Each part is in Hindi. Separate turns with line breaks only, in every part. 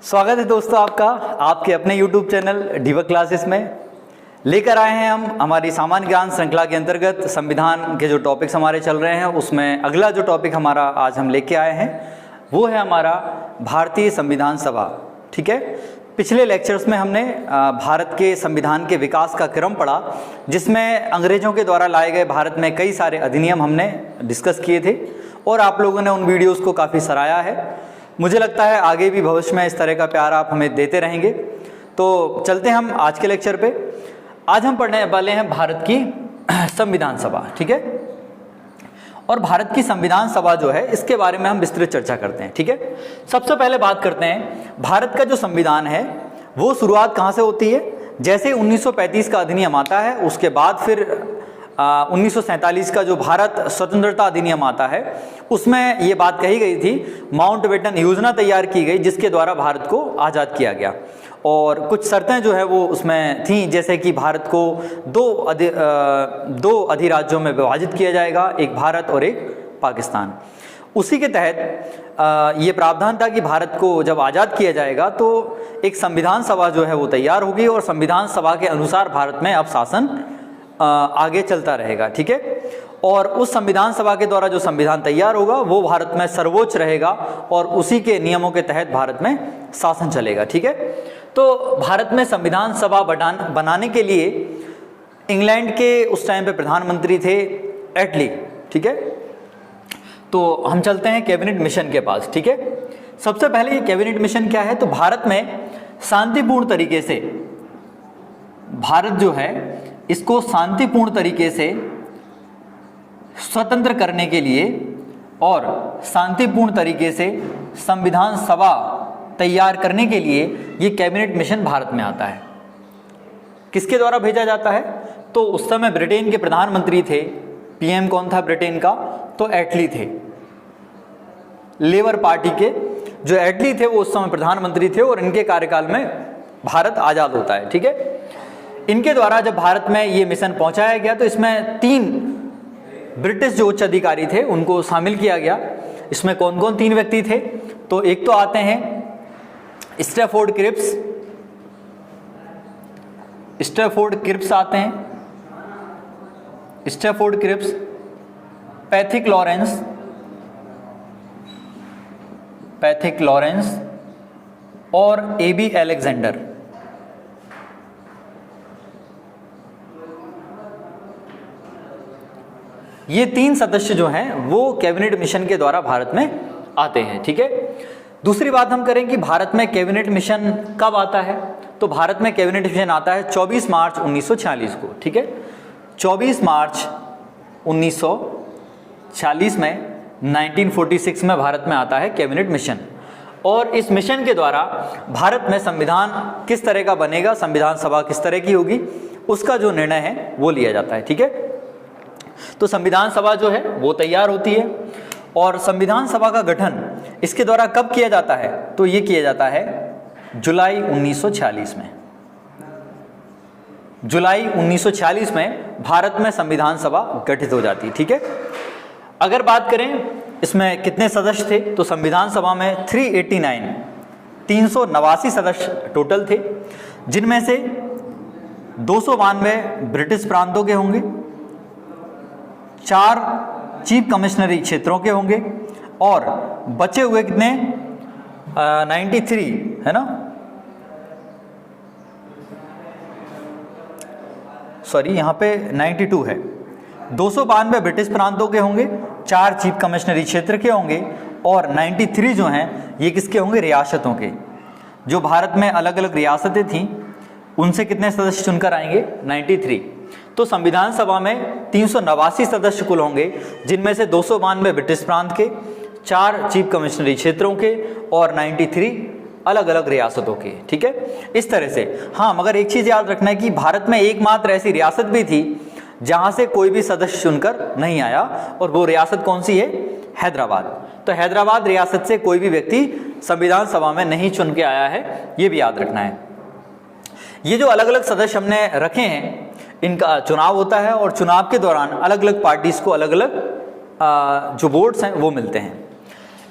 स्वागत है दोस्तों आपका आपके अपने YouTube चैनल डीवा क्लासेस में। लेकर आए हैं हम हमारी सामान्य ज्ञान श्रृंखला के अंतर्गत संविधान के जो टॉपिक्स हमारे चल रहे हैं उसमें अगला जो टॉपिक हमारा आज हम लेके आए हैं वो है हमारा भारतीय संविधान सभा। ठीक है, पिछले लेक्चर्स में हमने भारत के संविधान के विकास का क्रम पढ़ा, जिसमें अंग्रेजों के द्वारा लाए गए भारत में कई सारे अधिनियम हमने डिस्कस किए थे और आप लोगों ने उन वीडियोस को काफ़ी सराहा है। मुझे लगता है आगे भी भविष्य में इस तरह का प्यार आप हमें देते रहेंगे। तो चलते हैं हम आज के लेक्चर पे। आज हम पढ़ने वाले हैं भारत की संविधान सभा। ठीक है, और भारत की संविधान सभा जो है इसके बारे में हम विस्तृत चर्चा करते हैं। ठीक है, सबसे पहले बात करते हैं भारत का जो संविधान है वो शुरुआत कहाँ से होती है। जैसे 1935 का अधिनियम आता है, उसके बाद फिर 1947 का जो भारत स्वतंत्रता अधिनियम आता है उसमें ये बात कही गई थी, माउंटबेटन योजना तैयार की गई जिसके द्वारा भारत को आज़ाद किया गया। और कुछ शर्तें जो है वो उसमें थीं, जैसे कि भारत को दो अधिराज्यों में विभाजित किया जाएगा, एक भारत और एक पाकिस्तान। उसी के तहत ये प्रावधान था कि भारत को जब आज़ाद किया जाएगा तो एक संविधान सभा जो है वो तैयार होगी और संविधान सभा के अनुसार भारत में अब शासन आगे चलता रहेगा। ठीक है, और उस संविधान सभा के द्वारा जो संविधान तैयार होगा वो भारत में सर्वोच्च रहेगा और उसी के नियमों के तहत भारत में शासन चलेगा। ठीक है, तो भारत में संविधान सभा बनाने के लिए इंग्लैंड के उस टाइम पे प्रधानमंत्री थे एटली। ठीक है, तो हम चलते हैं कैबिनेट मिशन के पास। ठीक है, सबसे पहले ये कैबिनेट मिशन क्या है, तो भारत में शांतिपूर्ण तरीके से भारत जो है इसको शांतिपूर्ण तरीके से स्वतंत्र करने के लिए और शांतिपूर्ण तरीके से संविधान सभा तैयार करने के लिए ये कैबिनेट मिशन भारत में आता है। किसके द्वारा भेजा जाता है, तो उस समय ब्रिटेन के प्रधानमंत्री थे, पीएम कौन था ब्रिटेन का, तो एटली थे। लेबर पार्टी के जो एटली थे वो उस समय प्रधानमंत्री थे और इनके कार्यकाल में भारत आज़ाद होता है। ठीक है, इनके द्वारा जब भारत में ये मिशन पहुंचाया गया तो इसमें 3 ब्रिटिश जो उच्च अधिकारी थे उनको शामिल किया गया। इसमें कौन कौन 3 व्यक्ति थे, तो एक तो आते हैं स्टैफोर्ड क्रिप्स आते हैं, स्टैफोर्ड क्रिप्स, पैथिक लॉरेंस और एबी अलेक्जेंडर। ये 3 सदस्य जो हैं वो कैबिनेट मिशन के द्वारा भारत में आते हैं। ठीक है, दूसरी बात हम करें कि भारत में कैबिनेट मिशन कब आता है, तो भारत में कैबिनेट मिशन आता है 24 मार्च 1946 को। ठीक है, 24 मार्च 1946 में 1946 में भारत में आता है कैबिनेट मिशन। और इस मिशन के द्वारा भारत में संविधान किस तरह का बनेगा, संविधान सभा किस तरह की होगी, उसका जो निर्णय है वो लिया जाता है। ठीक है, तो संविधान सभा जो है वो तैयार होती है और संविधान सभा का गठन इसके द्वारा कब किया जाता है, तो ये किया जाता है जुलाई 1946 में। जुलाई 1946 में भारत में संविधान सभा गठित हो जाती है। ठीक है, अगर बात करें इसमें कितने सदस्य थे, तो संविधान सभा में 389 सदस्य टोटल थे, जिनमें से 292 ब्रिटिश प्रांतों के होंगे, 4 चीफ कमिश्नरी क्षेत्रों के होंगे और बचे हुए कितने 93 है ना, सॉरी यहाँ पे 92 है। 292 ब्रिटिश प्रांतों के होंगे, 4 चीफ कमिश्नरी क्षेत्र के होंगे और 93 जो हैं ये किसके होंगे, रियासतों के। जो भारत में अलग अलग रियासतें थीं उनसे कितने सदस्य चुनकर आएंगे, 93। तो संविधान सभा में 389 सदस्य कुल होंगे, जिनमें से 292 ब्रिटिश प्रांत के, 4 चीफ कमिश्नरी क्षेत्रों के और 93 अलग अलग रियासतों के। ठीक है, इस तरह से। हाँ, मगर एक चीज़ याद रखना है कि भारत में एकमात्र ऐसी रियासत भी थी जहाँ से कोई भी सदस्य चुनकर नहीं आया, और वो रियासत कौन सी है, हैदराबाद। तो हैदराबाद रियासत से कोई भी व्यक्ति संविधान सभा में नहीं चुन के आया है, ये भी याद रखना है। ये जो अलग अलग सदस्य हमने रखे हैं इनका चुनाव होता है और चुनाव के दौरान अलग अलग पार्टीज को अलग अलग जो वोट्स हैं वो मिलते हैं।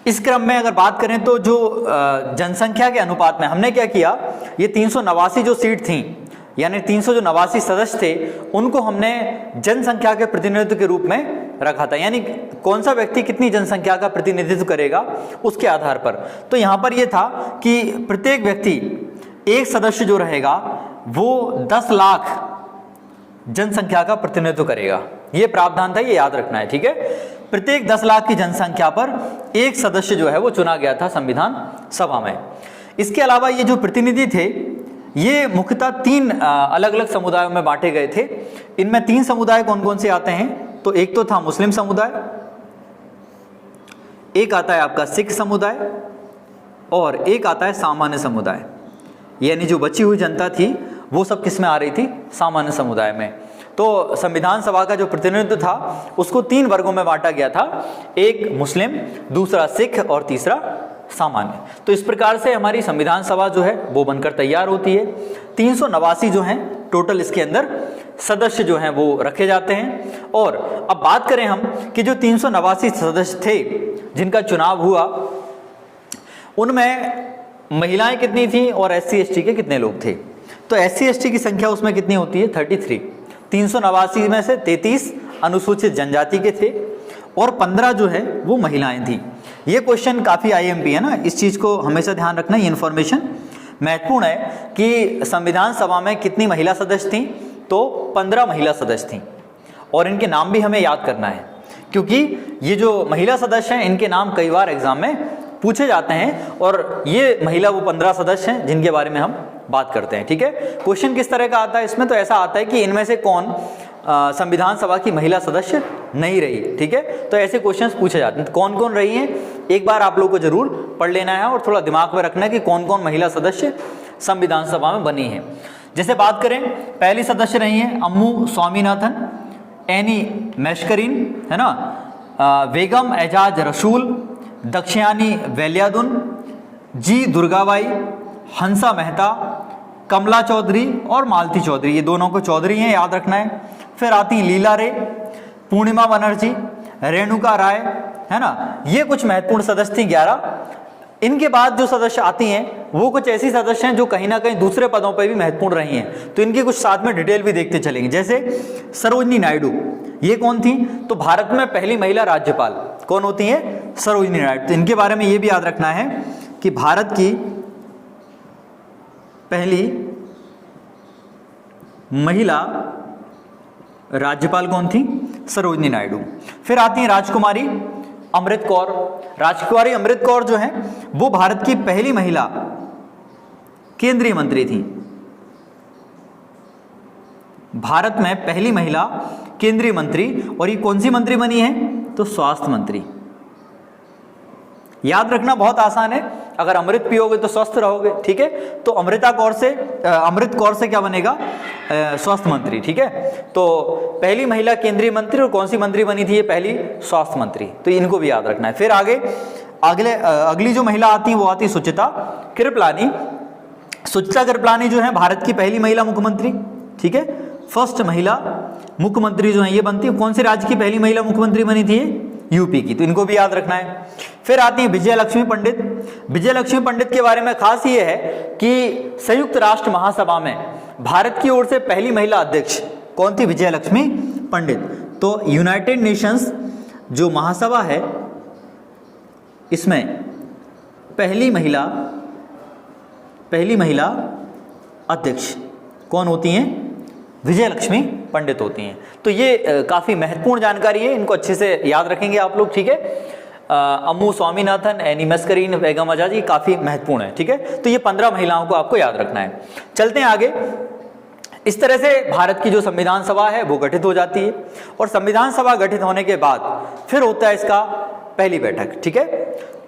इस क्रम में अगर बात करें तो जो जनसंख्या के अनुपात में हमने क्या किया, ये 389 जो सीट थी यानी 389 सदस्य थे, उनको हमने जनसंख्या के प्रतिनिधित्व के रूप में रखा था, यानी कौन सा व्यक्ति कितनी जनसंख्या का प्रतिनिधित्व करेगा उसके आधार पर। तो यहाँ पर यह था कि प्रत्येक व्यक्ति एक सदस्य जो रहेगा वो 10 लाख जनसंख्या का प्रतिनिधित्व करेगा, ये प्रावधान था, ये याद रखना है, ठीक है। प्रत्येक 10 लाख की जनसंख्या पर एक सदस्य जो है वो चुना गया था संविधान सभा में। इसके अलावा ये जो प्रतिनिधि थे ये मुख्यतः 3 अलग अलग समुदायों में बांटे गए थे। इनमें 3 समुदाय कौन कौन से आते हैं, तो एक तो था मुस्लिम समुदाय, एक आता है आपका सिख समुदाय और एक आता है सामान्य समुदाय। यानी जो बची हुई जनता थी वो सब किस में आ रही थी, सामान्य समुदाय में। तो संविधान सभा का जो प्रतिनिधित्व था उसको 3 वर्गों में बांटा गया था, एक मुस्लिम, दूसरा सिख और तीसरा सामान्य। तो इस प्रकार से हमारी संविधान सभा जो है वो बनकर तैयार होती है। 389 जो हैं टोटल इसके अंदर सदस्य जो हैं वो रखे जाते हैं। और अब बात करें हम कि जो 389 सदस्य थे जिनका चुनाव हुआ, उनमें महिलाएं कितनी थी और SC ST के कितने लोग थे। तो SC ST की संख्या उसमें कितनी होती है, 33। 389 में से 33 अनुसूचित जनजाति के थे और 15 जो है वो महिलाएं थी। ये क्वेश्चन काफ़ी IMP है ना, इस चीज़ को हमेशा ध्यान रखना, ये इन्फॉर्मेशन महत्वपूर्ण है कि संविधान सभा में कितनी महिला सदस्य थीं, तो 15 महिला सदस्य थीं और इनके नाम भी हमें याद करना है क्योंकि ये जो महिला सदस्य हैं इनके नाम कई बार एग्जाम में पूछे जाते हैं और ये महिला वो 15 सदस्य हैं जिनके बारे में हम बात करते हैं, ठीक है। क्वेश्चन किस तरह का आता है इसमें, तो ऐसा आता है कि इनमें से कौन संविधान सभा की महिला सदस्य नहीं रही, ठीक है। तो ऐसे क्वेश्चंस पूछे जाते हैं, कौन कौन रही हैं एक बार आप लोगों को जरूर पढ़ लेना है और थोड़ा दिमाग में रखना है कि कौन कौन महिला सदस्य संविधान सभा में बनी है। जैसे बात करें, पहली सदस्य रही हैं अम्मू स्वामीनाथन, एनी मैशकरीन, है ना, बेगम एजाज रसूल, दक्षयानी वेलियादुन, जी दुर्गाबाई, हंसा मेहता, कमला चौधरी और मालती चौधरी, ये दोनों को चौधरी हैं, याद रखना है। फिर आती हैं लीला रे, पूर्णिमा बनर्जी, रेणुका राय, है ना, ये कुछ महत्वपूर्ण सदस्य थी 11। इनके बाद जो सदस्य आती हैं वो कुछ ऐसी सदस्य हैं जो कहीं ना कहीं दूसरे पदों पर भी महत्वपूर्ण रही हैं, तो इनकी कुछ साथ में डिटेल भी देखते चलेंगे। जैसे सरोजनी नायडू, ये कौन थी, तो भारत में पहली महिला राज्यपाल कौन होती है, सरोजनी नायडू। तो इनके बारे में ये भी याद रखना है कि भारत की पहली महिला राज्यपाल कौन थी, सरोजनी नायडू। फिर आती हैं राजकुमारी अमृत कौर। राजकुमारी अमृत कौर जो है वो भारत की पहली महिला केंद्रीय मंत्री थी, भारत में पहली महिला केंद्रीय मंत्री। और ये कौन सी मंत्री बनी है, तो स्वास्थ्य मंत्री। याद रखना बहुत आसान है, अगर अमृत पियोगे तो स्वस्थ रहोगे, ठीक है। तो अमृत कौर से क्या बनेगा, स्वास्थ्य मंत्री, ठीक है। तो पहली महिला केंद्रीय मंत्री और कौन सी मंत्री बनी थी, ये पहली स्वास्थ्य मंत्री, तो इनको भी याद रखना है। फिर अगली जो महिला आती है वो आती है सुचिता कृपलानी। सुचिता कृपलानी जो है भारत की पहली महिला मुख्यमंत्री, ठीक है, फर्स्ट महिला मुख्यमंत्री जो है ये बनती है। कौन से राज्य की पहली महिला मुख्यमंत्री बनी थी, यूपी की, तो इनको भी याद रखना है। फिर आती है विजय लक्ष्मी पंडित। विजय लक्ष्मी पंडित के बारे में खास ये है कि संयुक्त राष्ट्र महासभा में भारत की ओर से पहली महिला अध्यक्ष कौन थी, विजय लक्ष्मी पंडित। तो यूनाइटेड नेशंस जो महासभा है इसमें पहली महिला अध्यक्ष कौन होती हैं, विजय लक्ष्मी पंडित होती हैं। तो ये काफ़ी महत्वपूर्ण जानकारी है, इनको अच्छे से याद रखेंगे आप लोग, ठीक है। अम्मू स्वामीनाथन, एनी मैशकरीन, बेगम एजाज, ये काफ़ी महत्वपूर्ण है, ठीक है। तो ये 15 महिलाओं को आपको याद रखना है। चलते हैं आगे। इस तरह से भारत की जो संविधान सभा है वो गठित हो जाती है और संविधान सभा गठित होने के बाद फिर होता है इसका पहली बैठक, ठीक है।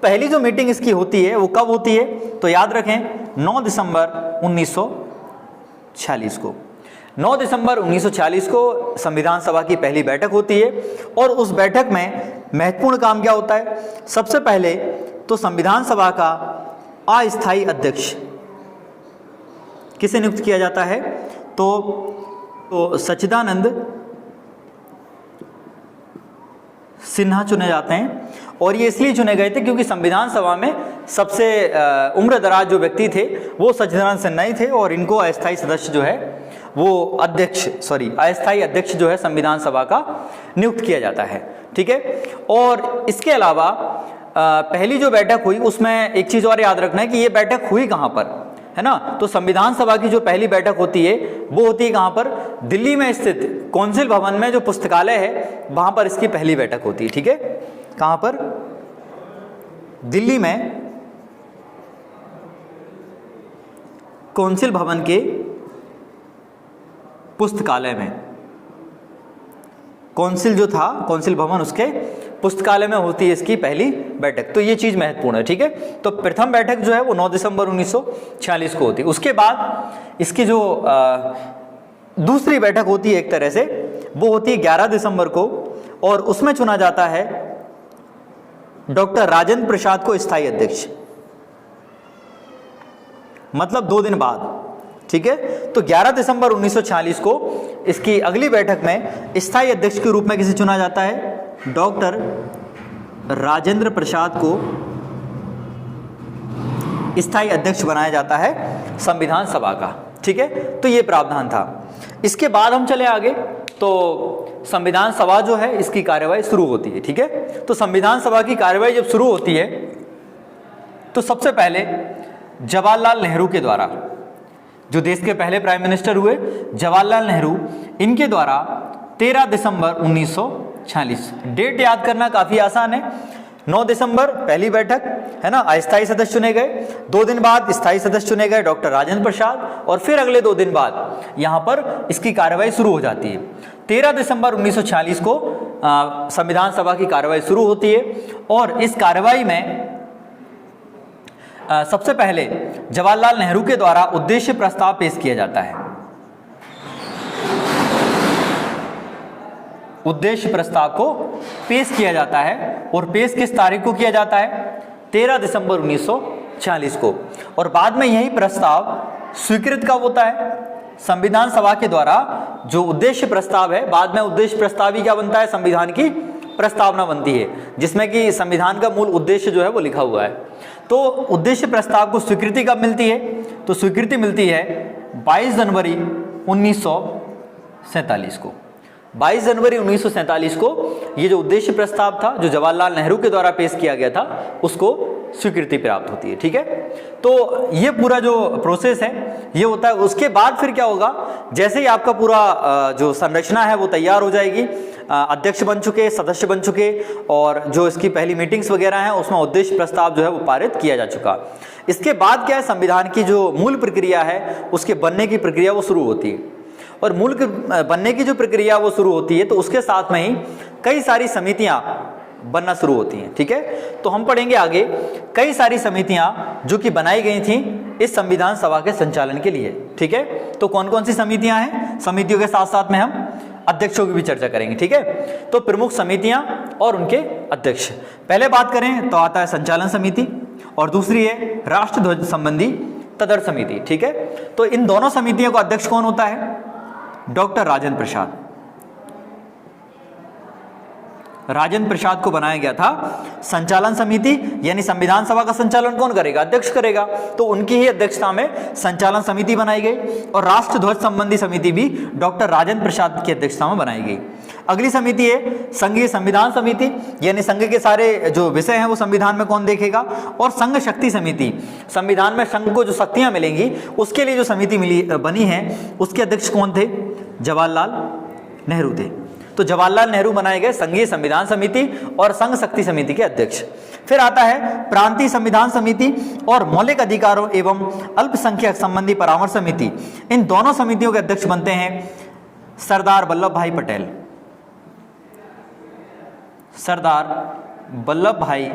पहली जो मीटिंग इसकी होती है वो कब होती है, तो याद रखें 9 दिसंबर 1946 को। 9 दिसंबर 1946 को संविधान सभा की पहली बैठक होती है और उस बैठक में महत्वपूर्ण काम क्या होता है, सबसे पहले तो संविधान सभा का अस्थायी अध्यक्ष किसे नियुक्त किया जाता है, तो सच्चिदानंद सिन्हा चुने जाते हैं और ये इसलिए चुने गए थे क्योंकि संविधान सभा में सबसे उम्र दराज जो व्यक्ति थे वो सच्चिदानंद सिन्हा ही थे और इनको अस्थायी सदस्य जो है वो अस्थायी अध्यक्ष जो है संविधान सभा का नियुक्त किया जाता है। ठीक है, और इसके अलावा पहली जो बैठक हुई उसमें एक चीज़ और याद रखना है कि ये बैठक हुई कहाँ पर, है ना। तो संविधान सभा की जो पहली बैठक होती है वो होती है कहाँ पर, दिल्ली में स्थित कौंसिल भवन में जो पुस्तकालय है वहाँ पर इसकी पहली बैठक होती है। ठीक है, कहाँ पर, दिल्ली में कौंसिल भवन के पुस्तकालय में, कौंसिल जो था कौंसिल भवन उसके पुस्तकालय में होती है इसकी पहली बैठक। तो ये चीज़ महत्वपूर्ण है। ठीक है, तो प्रथम बैठक जो है वो 9 दिसंबर 1946 को होती है। उसके बाद इसकी जो दूसरी बैठक होती है एक तरह से वो होती है 11 दिसंबर को और उसमें चुना जाता है डॉक्टर राजेंद्र प्रसाद को स्थायी अध्यक्ष, मतलब 2 दिन बाद। ठीक है, तो 11 दिसंबर 1946 को इसकी अगली बैठक में स्थायी अध्यक्ष के रूप में किसे चुना जाता है, डॉक्टर राजेंद्र प्रसाद को स्थायी अध्यक्ष बनाया जाता है संविधान सभा का। ठीक है, तो ये प्रावधान था। इसके बाद हम चले आगे तो संविधान सभा जो है इसकी कार्यवाही शुरू होती है। ठीक है, तो संविधान सभा की कार्यवाही जब शुरू होती है तो सबसे पहले जवाहरलाल नेहरू के द्वारा, जो देश के पहले प्राइम मिनिस्टर हुए जवाहरलाल नेहरू, इनके द्वारा 13 दिसंबर 1946, डेट याद करना काफ़ी आसान है। 9 दिसंबर पहली बैठक, है ना, अस्थायी सदस्य चुने गए, 2 दिन बाद स्थायी सदस्य चुने गए डॉक्टर राजेंद्र प्रसाद, और फिर अगले 2 दिन बाद यहाँ पर इसकी कार्यवाही शुरू हो जाती है। 13 दिसंबर 1946 को संविधान सभा की कार्यवाही शुरू होती है और इस कार्यवाही में सबसे पहले जवाहरलाल नेहरू के द्वारा उद्देश्य प्रस्ताव पेश किया जाता है। उद्देश्य प्रस्ताव को पेश किया जाता है और पेश किस तारीख को किया जाता है, 13 दिसंबर 1946 को, और बाद में यही प्रस्ताव स्वीकृत कब होता है, संविधान सभा के द्वारा जो उद्देश्य प्रस्ताव है, बाद में उद्देश्य प्रस्ताव ही क्या बनता है, संविधान की प्रस्तावना बनती है जिसमें कि संविधान का मूल उद्देश्य जो है वो लिखा हुआ है। तो उद्देश्य प्रस्ताव को स्वीकृति कब मिलती है, तो स्वीकृति मिलती है 22 जनवरी 1947 को। 22 जनवरी 1947 को ये जो उद्देश्य प्रस्ताव था जो जवाहरलाल नेहरू के द्वारा पेश किया गया था उसको स्वीकृति प्राप्त होती है। ठीक है, तो ये पूरा जो प्रोसेस है ये होता है। उसके बाद फिर क्या होगा, जैसे ही आपका पूरा जो संरचना है वो तैयार हो जाएगी, अध्यक्ष बन चुके, सदस्य बन चुके, और जो इसकी पहली मीटिंग्स वगैरह हैं उसमें उद्देश्य प्रस्ताव जो है वो पारित किया जा चुका। इसके बाद क्या है, संविधान की जो मूल प्रक्रिया है उसके बनने की प्रक्रिया वो शुरू होती है, और मूल बनने की जो प्रक्रिया वो शुरू होती है तो उसके साथ में ही कई सारी समितियां बनना शुरू होती हैं। ठीक है, तो हम पढ़ेंगे आगे कई सारी समितियां जो कि बनाई गई थी इस संविधान सभा के संचालन के लिए। ठीक है, तो कौन कौन सी समितियां हैं, समितियों के साथ साथ में हम अध्यक्षों की भी चर्चा करेंगे। ठीक है, तो प्रमुख समितियां और उनके अध्यक्ष, पहले बात करें तो आता है संचालन समिति और दूसरी है राष्ट्रध्वज संबंधी तदर्थ समिति। ठीक है, तो इन दोनों समितियों का अध्यक्ष कौन होता है, डॉक्टर राजेंद्र प्रसाद। राजेंद्र प्रसाद को बनाया गया था संचालन समिति, यानी संविधान सभा का संचालन कौन करेगा, अध्यक्ष करेगा, तो उनकी ही अध्यक्षता में संचालन समिति बनाई गई, और राष्ट्रध्वज संबंधी समिति भी डॉक्टर राजेंद्र प्रसाद की अध्यक्षता में बनाई गई। अगली समिति है संघीय संविधान समिति, यानी संघ के सारे जो विषय हैं वो संविधान में कौन देखेगा, और संघ शक्ति समिति, संविधान में संघ को जो शक्तियां मिलेंगी उसके लिए जो समिति बनी है उसके अध्यक्ष कौन थे, जवाहरलाल नेहरू थे। तो जवाहरलाल नेहरू बनाए गए संघीय संविधान समिति और संघ शक्ति समिति के अध्यक्ष। फिर आता है प्रांतीय संविधान समिति और मौलिक अधिकारों एवं अल्पसंख्यक संबंधी परामर्श समिति। इन दोनों समितियों के अध्यक्ष बनते हैं सरदार वल्लभ भाई पटेल। सरदार वल्लभ भाई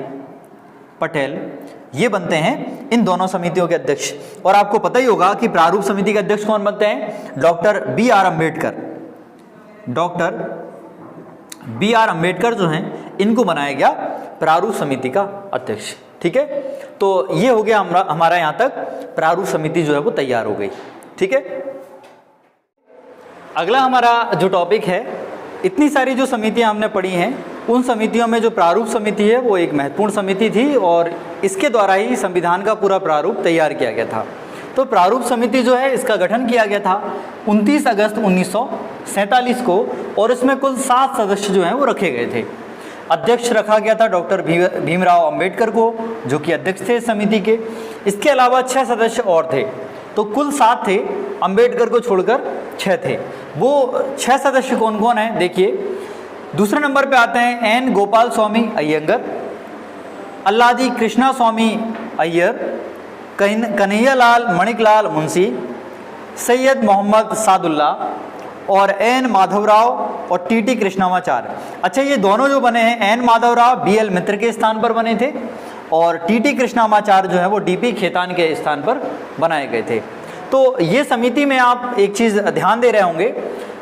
पटेल ये बनते हैं इन दोनों समितियों के अध्यक्ष। और आपको पता ही होगा कि प्रारूप समिति के अध्यक्ष कौन बनते हैं, doctor B R. Ambedkar. Doctor B R. Ambedkar जो हैं इनको बनाया गया प्रारूप समिति का अध्यक्ष। ठीक है, तो ये हो गया हमारा यहाँ तक प्रारूप समिति जो है वो तैयार हो गई। ठीक है, अगला हमारा जो टॉपिक है, इतनी सारी जो समितियाँ हमने पढ़ी हैं उन समितियों में जो प्रारूप समिति है वो एक महत्वपूर्ण समिति थी और इसके द्वारा ही संविधान का पूरा प्रारूप तैयार किया गया था। तो प्रारूप समिति जो है इसका गठन किया गया था 29 अगस्त 1947 को और इसमें कुल 7 सदस्य जो हैं वो रखे गए थे। अध्यक्ष रखा गया था डॉक्टर भीमराव अंबेडकर को, जो कि अध्यक्ष थे इस समिति के। इसके अलावा 6 सदस्य और थे, तो कुल 7 थे, अंबेडकर को छोड़कर 6 थे। वो 6 सदस्य कौन कौन हैं देखिए। दूसरे नंबर पे आते हैं एन गोपाल स्वामी अयंगर, अल्लादी कृष्णा स्वामी अय्यर, कन्हैयालाल मणिकलाल मुंशी, सैयद मोहम्मद सादुल्ला और एन माधवराव और टी कृष्णामाचार्य। अच्छा, ये दोनों जो बने हैं एन माधवराव BL मित्र के स्थान पर बने थे और टी कृष्णामाचार्य जो है वो DP खेतान के स्थान पर बनाए गए थे। तो ये समिति में आप एक चीज़ ध्यान दे रहे होंगे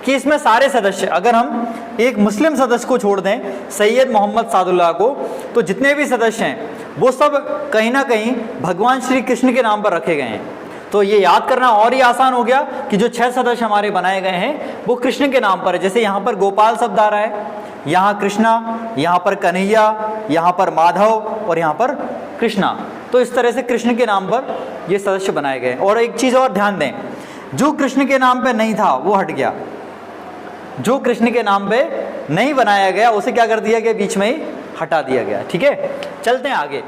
कि इसमें सारे सदस्य, अगर हम एक मुस्लिम सदस्य को छोड़ दें सैयद मोहम्मद सादुल्ला को, तो जितने भी सदस्य हैं वो सब कहीं ना कहीं भगवान श्री कृष्ण के नाम पर रखे गए हैं। तो ये याद करना और ही आसान हो गया कि जो 6 सदस्य हमारे बनाए गए हैं वो कृष्ण के नाम पर है। जैसे यहाँ पर गोपाल शब्द आ रहा है, यहाँ कृष्णा, यहाँ पर कन्हैया, यहाँ पर माधव और यहाँ पर कृष्णा। तो इस तरह से कृष्ण के नाम पर ये सदस्य बनाए गए। और एक चीज़ और ध्यान दें, जो कृष्ण के नाम पे नहीं था वो हट गया। जो कृष्ण के नाम पे नहीं बनाया गया उसे क्या कर दिया गया, बीच में ही हटा दिया गया। ठीक है, चलते हैं आगे।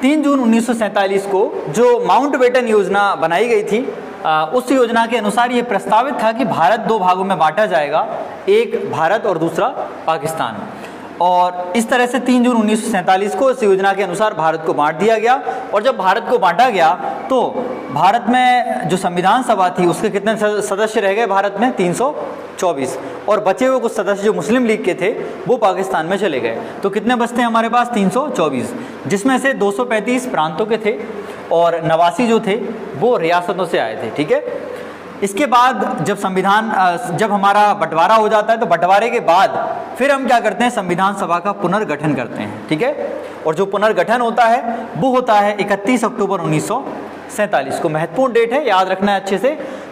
3 जून 1947 को जो माउंटबेटन योजना बनाई गई थी, उस योजना के अनुसार ये प्रस्तावित था कि भारत 2 भागों में बांटा जाएगा, एक भारत और दूसरा पाकिस्तान। और इस तरह से 3 जून 1947 को इस योजना के अनुसार भारत को बांट दिया गया। और जब भारत को बांटा गया तो भारत में जो संविधान सभा थी उसके कितने सदस्य रह गए भारत में, 324, और बचे हुए कुछ सदस्य जो मुस्लिम लीग के थे वो पाकिस्तान में चले गए। तो कितने बचते हैं हमारे पास, 324, जिसमें से 235 प्रांतों के थे और 89 जो थे वो रियासतों से आए थे। ठीक है, इसके बाद जब हमारा बंटवारा हो जाता है तो बंटवारे के बाद फिर हम क्या करते हैं, संविधान सभा का पुनर्गठन करते हैं। ठीक है, और जो पुनर्गठन होता है वो होता है 31 अक्टूबर 1947 को। महत्वपूर्ण डेट है, याद रखना है अच्छे से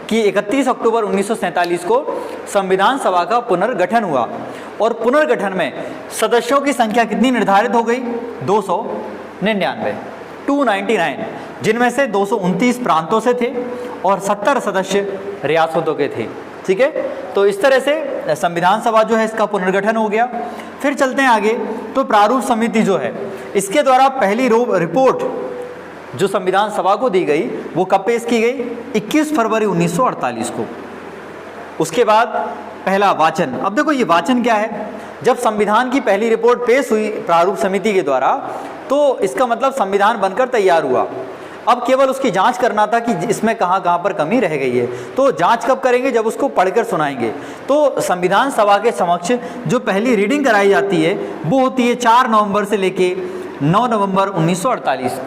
कि 31 अक्टूबर 1947 को संविधान सभा का पुनर्गठन हुआ। और पुनर्गठन में सदस्यों की संख्या कितनी निर्धारित हो गई, 299, 299, जिनमें से 229 प्रांतों से थे और 70 सदस्य रियासतों के थे। ठीक है, तो इस तरह से संविधान सभा जो है इसका पुनर्गठन हो गया। फिर चलते हैं आगे। तो प्रारूप समिति जो है इसके द्वारा पहली रिपोर्ट जो संविधान सभा को दी गई वो कब पेश की गई, 21 फरवरी 1948 को। उसके बाद पहला वाचन। अब देखो ये वाचन क्या है, जब संविधान की पहली रिपोर्ट पेश हुई प्रारूप समिति के द्वारा तो इसका मतलब संविधान बनकर तैयार हुआ। अब केवल उसकी जांच करना था कि इसमें कहाँ पर कमी रह गई है। तो जांच कब करेंगे, जब उसको पढ़कर सुनाएंगे। तो संविधान सभा के समक्ष जो पहली रीडिंग कराई जाती है वो होती है 4 नवंबर से लेके 9 नवंबर 1948,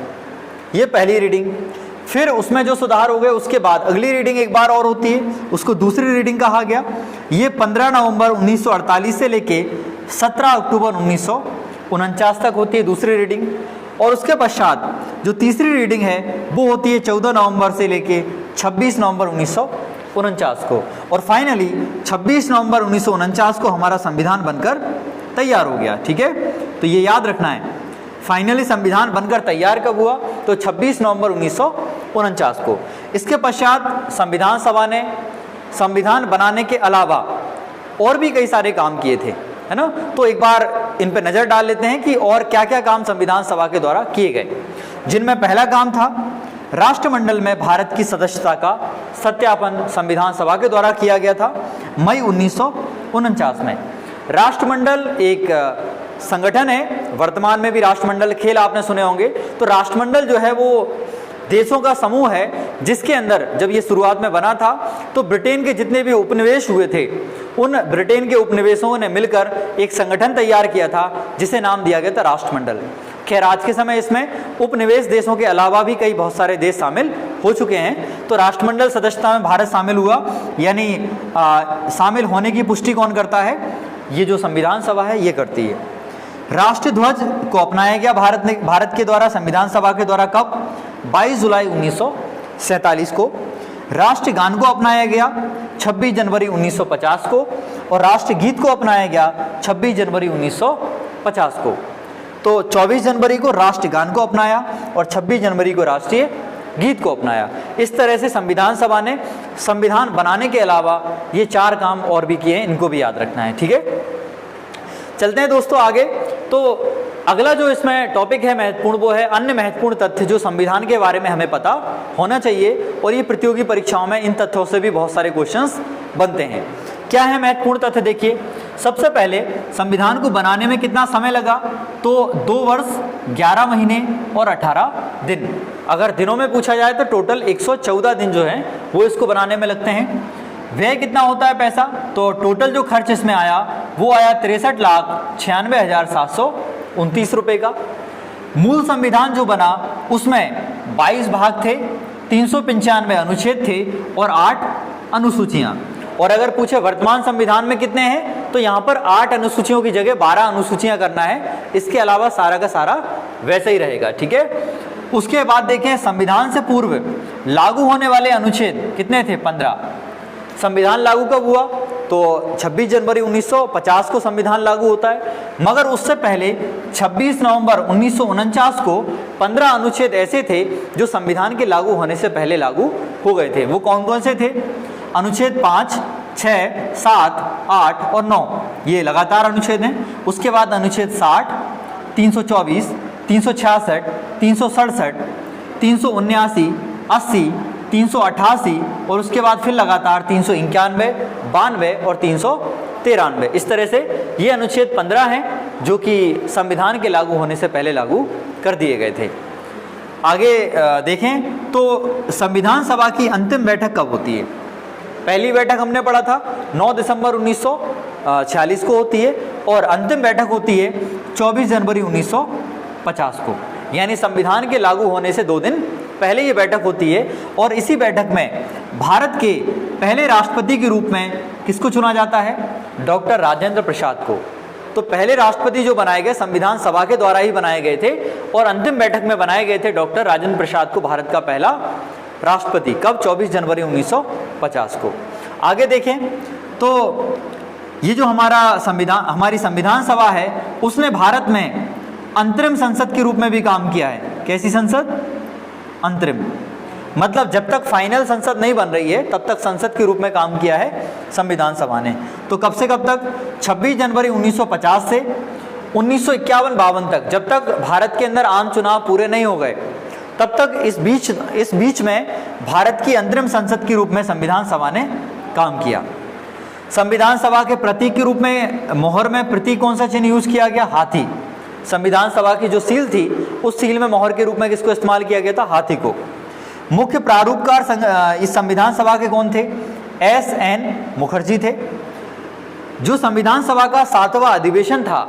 ये पहली रीडिंग। फिर उसमें जो सुधार हो गए उसके बाद अगली रीडिंग एक बार और होती है, उसको दूसरी रीडिंग कहा गया। ये 15 नवंबर 1948 से लेके 17 अक्टूबर 1949 तक होती है दूसरी रीडिंग। और उसके पश्चात जो तीसरी रीडिंग है वो होती है 14 नवंबर से लेके 26 नवंबर 1949 को। और फाइनली 26 नवंबर 1949 को हमारा संविधान बनकर तैयार हो गया। ठीक है, तो ये याद रखना है, फाइनली संविधान बनकर तैयार कब हुआ, तो 26 नवंबर 1949 को। इसके पश्चात संविधान सभा ने संविधान बनाने के अलावा और भी कई सारे काम किए थे, है ना। तो एक बार इन पर नज़र डाल लेते हैं कि और क्या क्या काम संविधान सभा के द्वारा किए गए, जिनमें पहला काम था राष्ट्रमंडल में भारत की सदस्यता का सत्यापन संविधान सभा के द्वारा किया गया था मई 1949 में। राष्ट्रमंडल एक संगठन है, वर्तमान में भी राष्ट्रमंडल खेल आपने सुने होंगे। तो राष्ट्रमंडल जो है वो देशों का समूह है जिसके अंदर जब ये शुरुआत में बना था तो ब्रिटेन के जितने भी उपनिवेश हुए थे उन ब्रिटेन के उपनिवेशों ने मिलकर एक संगठन तैयार किया था जिसे नाम दिया गया था राष्ट्रमंडल। खैर आज के समय इसमें उपनिवेश देशों के अलावा भी कई बहुत सारे देश शामिल हो चुके हैं। तो राष्ट्रमंडल सदस्यता में भारत शामिल हुआ, यानी शामिल होने की पुष्टि कौन करता है, ये जो संविधान सभा है ये करती है। राष्ट्रीय ध्वज को अपनाया गया भारत के द्वारा संविधान सभा के द्वारा कब, 22 जुलाई 1947 को। राष्ट्रगान को अपनाया गया 26 जनवरी 1950 को। और राष्ट्रगीत को अपनाया गया 26 जनवरी 1950 को। तो 24 जनवरी को राष्ट्रगान को अपनाया और 26 जनवरी को राष्ट्रीय गीत को अपनाया। इस तरह से संविधान सभा ने संविधान बनाने के अलावा ये 4 काम और भी किए हैं, इनको भी याद रखना है, ठीक है। चलते हैं दोस्तों आगे। तो अगला जो इसमें टॉपिक है महत्वपूर्ण, वो है अन्य महत्वपूर्ण तथ्य जो संविधान के बारे में हमें पता होना चाहिए, और ये प्रतियोगी परीक्षाओं में इन तथ्यों से भी बहुत सारे क्वेश्चंस बनते हैं। क्या है महत्वपूर्ण तथ्य? देखिए, सबसे पहले संविधान को बनाने में कितना समय लगा? तो 2 वर्ष 11 महीने और 18 दिन। अगर दिनों में पूछा जाए तो टोटल 114 दिन जो है वो इसको बनाने में लगते हैं। व्यय कितना होता है पैसा? तो टोटल जो खर्च इसमें आया वो आया 63,96,729 रुपये का। मूल संविधान जो बना उसमें 22 भाग थे, 395 अनुच्छेद थे और 8 अनुसूचियाँ। और अगर पूछे वर्तमान संविधान में कितने हैं, तो यहाँ पर 8 अनुसूचियों की जगह 12 अनुसूचियाँ करना है। इसके अलावा सारा का सारा वैसे ही रहेगा, ठीक है। उसके बाद देखें, संविधान से पूर्व लागू होने वाले अनुच्छेद कितने थे? 15। संविधान लागू कब हुआ? तो 26 जनवरी 1950 को संविधान लागू होता है, मगर उससे पहले 26 नवंबर 1949 को 15 अनुच्छेद ऐसे थे जो संविधान के लागू होने से पहले लागू हो गए थे। वो कौन कौन से थे? अनुच्छेद 5, 6, 7, 8 और 9, ये लगातार अनुच्छेद हैं। उसके बाद अनुच्छेद 60, 324, 366, 367, 379, 80, 388 और उसके बाद फिर लगातार 391, 92 और 393। इस तरह से ये अनुच्छेद 15 हैं जो कि संविधान के लागू होने से पहले लागू कर दिए गए थे। आगे देखें तो संविधान सभा की अंतिम बैठक कब होती है? पहली बैठक हमने पढ़ा था 9 दिसंबर 1946 को होती है, और अंतिम बैठक होती है 24 जनवरी 1950 को। यानी संविधान के लागू होने से 2 दिन पहले ये बैठक होती है। और इसी बैठक में भारत के पहले राष्ट्रपति के रूप में किसको चुना जाता है? डॉक्टर राजेंद्र प्रसाद को। तो पहले राष्ट्रपति जो बनाए गए संविधान सभा के द्वारा ही बनाए गए थे, और अंतिम बैठक में बनाए गए थे डॉक्टर राजेंद्र प्रसाद को भारत का पहला राष्ट्रपति। कब? 24 जनवरी 1950 को। आगे देखें तो ये जो हमारी संविधान सभा है, उसने भारत में अंतरिम संसद के रूप में भी काम किया है। कैसी संसद? अंतरिम, मतलब जब तक फाइनल संसद नहीं बन रही है तब तक संसद के रूप में काम किया है संविधान सभा ने। तो कब से कब तक? 26 जनवरी 1950 से 1951-52 तक, जब तक भारत के अंदर आम चुनाव पूरे नहीं हो गए तब तक इस बीच में भारत की अंतरिम संसद के रूप में संविधान सभा ने काम किया। संविधान सभा के प्रतीक के रूप में मोहर में प्रतीक कौन सा चिन्ह यूज किया गया? हाथी। संविधान सभा की जो सील थी उस सील में मोहर के रूप में किसको इस्तेमाल किया गया था? हाथी को। मुख्य प्रारूपकार इस संविधान सभा के कौन थे? S.N. मुखर्जी थे। जो संविधान सभा का 7वां अधिवेशन था,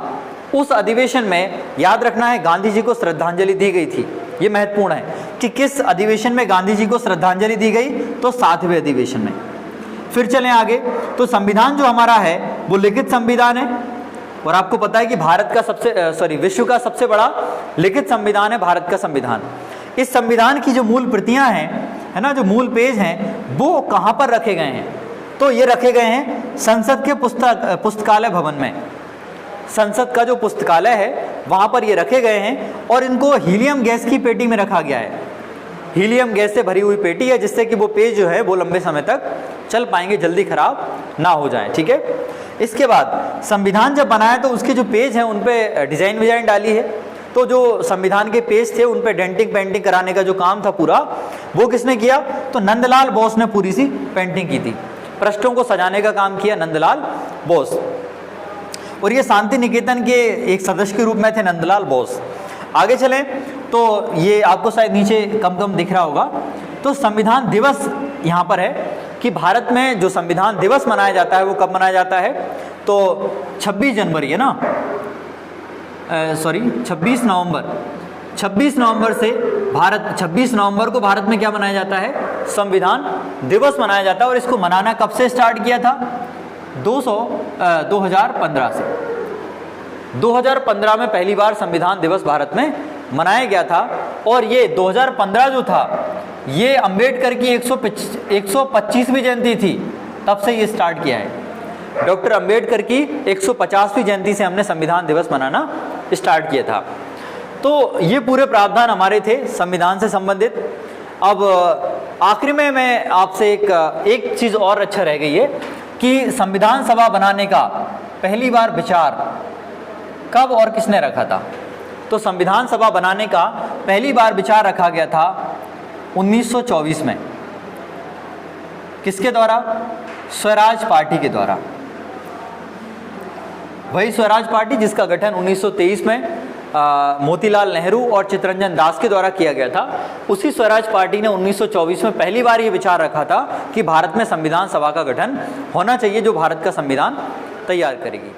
उस अधिवेशन में याद रखना है गांधी जी को श्रद्धांजलि दी गई थी। ये महत्वपूर्ण है कि किस अधिवेशन में गांधी जी को श्रद्धांजलि दी गई? तो 7वें अधिवेशन में। फिर चलें आगे, तो संविधान जो हमारा है वो लिखित संविधान है, और आपको पता है कि विश्व का सबसे बड़ा लिखित संविधान है भारत का संविधान। इस संविधान की जो मूल प्रतियां हैं, है ना, जो मूल पेज हैं, वो कहाँ पर रखे गए हैं? तो ये रखे गए हैं संसद के पुस्तकालय भवन में। संसद का जो पुस्तकालय है वहाँ पर ये रखे गए हैं, और इनको हीलियम गैस की पेटी में रखा गया है। हीलियम गैस से भरी हुई पेटी है, जिससे कि वो पेज जो है वो लंबे समय तक चल पाएंगे, जल्दी खराब ना हो जाए, ठीक है। इसके बाद संविधान जब बनाया तो उसके जो पेज हैं उन पे डिज़ाइन विजाइन डाली है। तो जो संविधान के पेज थे उन पे डेंटिंग पेंटिंग कराने का जो काम था पूरा, वो किसने किया? तो नंदलाल बोस ने पूरी सी पेंटिंग की थी। पृष्ठों को सजाने का काम किया नंदलाल बोस, और ये शांति निकेतन के एक सदस्य के रूप में थे नंदलाल बोस। आगे चलें तो ये आपको शायद नीचे कम दिख रहा होगा। तो संविधान दिवस यहाँ पर है कि भारत में जो संविधान दिवस मनाया जाता है वो कब मनाया जाता है? तो 26 जनवरी है ना, 26 नवंबर। 26 नवंबर से 26 नवंबर को भारत में क्या मनाया जाता है? संविधान दिवस मनाया जाता है। और इसको मनाना कब से स्टार्ट किया था? 2015 से। 2015 में पहली बार संविधान दिवस भारत में मनाया गया था, और ये 2015 जो था ये अंबेडकर की 125वीं जयंती थी, तब से ये स्टार्ट किया है। डॉक्टर अंबेडकर की 150वीं जयंती से हमने संविधान दिवस मनाना स्टार्ट किया था। तो ये पूरे प्रावधान हमारे थे संविधान से संबंधित। अब आखिरी में मैं आपसे एक चीज़ और अच्छा रह गई है कि संविधान सभा बनाने का पहली बार विचार कब और किसने रखा था। तो संविधान सभा बनाने का पहली बार विचार रखा गया था 1924 में। किसके द्वारा? स्वराज पार्टी के द्वारा। वही स्वराज पार्टी जिसका गठन 1923 में मोतीलाल नेहरू और चित्तरंजन दास के द्वारा किया गया था। उसी स्वराज पार्टी ने 1924 में पहली बार ये विचार रखा था कि भारत में संविधान सभा का गठन होना चाहिए जो भारत का संविधान तैयार करेगी।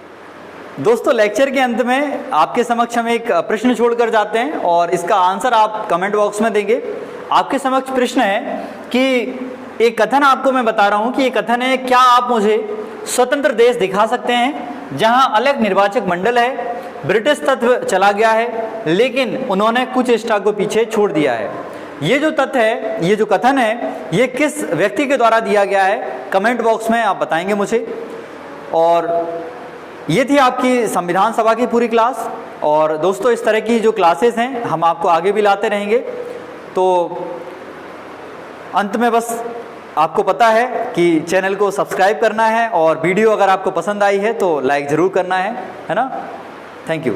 दोस्तों, लेक्चर के अंत में आपके समक्ष हम एक प्रश्न छोड़कर जाते हैं और इसका आंसर आप कमेंट बॉक्स में देंगे। आपके समक्ष प्रश्न है कि एक कथन आपको मैं बता रहा हूं कि ये कथन है, क्या आप मुझे स्वतंत्र देश दिखा सकते हैं जहां अलग निर्वाचक मंडल है, ब्रिटिश तत्व चला गया है लेकिन उन्होंने कुछ इष्टा को पीछे छोड़ दिया है। ये जो तथ्य है, ये जो कथन है, ये किस व्यक्ति के द्वारा दिया गया है? कमेंट बॉक्स में आप बताएंगे मुझे। और ये थी आपकी संविधान सभा की पूरी क्लास। और दोस्तों, इस तरह की जो क्लासेस हैं हम आपको आगे भी लाते रहेंगे। तो अंत में बस आपको पता है कि चैनल को सब्सक्राइब करना है और वीडियो अगर आपको पसंद आई है तो लाइक ज़रूर करना है ना। Thank you.